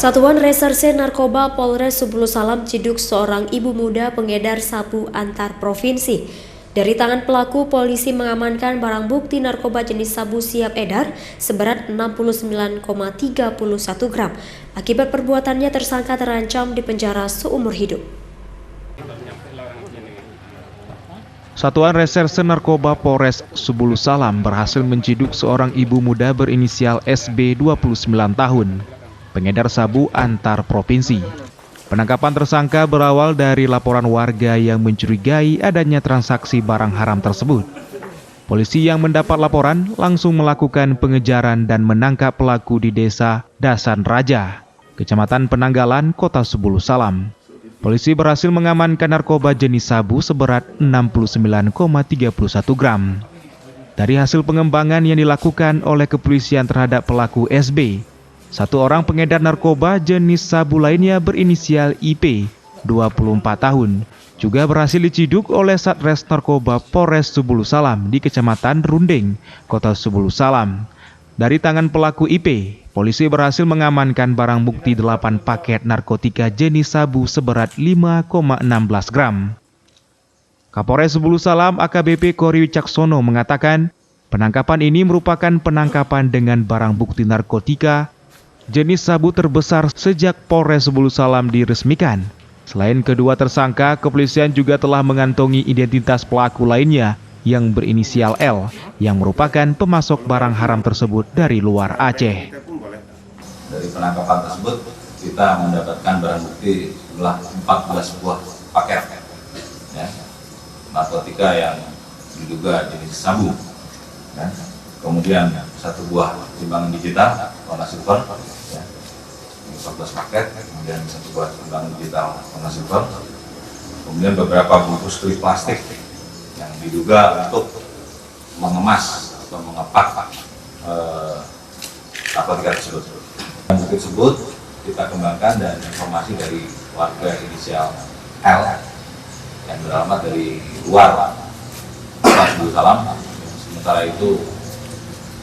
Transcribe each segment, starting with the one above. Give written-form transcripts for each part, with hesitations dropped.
Satuan Reserse Narkoba Polres Subulu Salam ciduk seorang ibu muda pengedar sabu antar provinsi. Dari tangan pelaku, polisi mengamankan barang bukti narkoba jenis sabu siap edar seberat 69,31 gram. Akibat perbuatannya, tersangka terancam dipenjara seumur hidup. Satuan Reserse Narkoba Polres Subulu Salam berhasil menciduk seorang ibu muda berinisial SB 29 tahun, pengedar sabu antar provinsi. Penangkapan tersangka berawal dari laporan warga yang mencurigai adanya transaksi barang haram tersebut. Polisi yang mendapat laporan langsung melakukan pengejaran dan menangkap pelaku di Desa Dasan Raja, Kecamatan Penanggalan, Kota Subulu Salam. Polisi berhasil mengamankan narkoba jenis sabu seberat 69,31 gram. Dari hasil pengembangan yang dilakukan oleh kepolisian terhadap pelaku SB, satu orang pengedar narkoba jenis sabu lainnya berinisial IP, 24 tahun, juga berhasil diciduk oleh Satres Narkoba Polres Subulu Salam di Kecamatan Rundeng, Kota Subulu Salam. Dari tangan pelaku IP, polisi berhasil mengamankan barang bukti 8 paket narkotika jenis sabu seberat 5,16 gram. Kapolres Subulu Salam AKBP Kori Wicaksono mengatakan, penangkapan ini merupakan penangkapan dengan barang bukti narkotika jenis sabu terbesar sejak Polres Subulu Salam diresmikan. Selain kedua tersangka, kepolisian juga telah mengantongi identitas pelaku lainnya yang berinisial L, yang merupakan pemasok barang haram tersebut dari luar Aceh. Dari penangkapan tersebut, kita mendapatkan barang bukti jumlah 14 buah paket ya, narkotika yang diduga jenis sabu. Ya. Kemudian 1 buah timbangan digital warna silver, ya. 14 paket, kemudian 1 buah timbangan digital warna silver, kemudian beberapa bungkus klip plastik yang diduga untuk mengemas atau mengepak narkotika tersebut. Bukti tersebut kita kembangkan dan informasi dari warga inisial L yang beralamat dari luar Subulu Salam. Sementara itu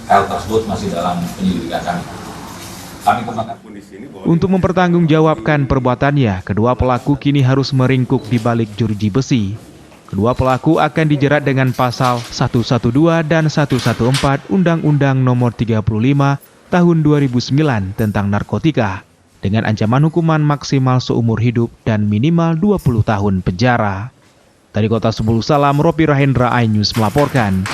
L tersebut masih dalam penyelidikan kami. Untuk mempertanggungjawabkan perbuatannya, kedua pelaku kini harus meringkuk di balik jeruji besi. Kedua pelaku akan dijerat dengan pasal 112 dan 114 Undang-Undang Nomor 35 Tahun 2009 tentang narkotika, dengan ancaman hukuman maksimal seumur hidup dan minimal 20 tahun penjara. Dari Kota Subulu Salam, Ropi Rahendra, iNews melaporkan.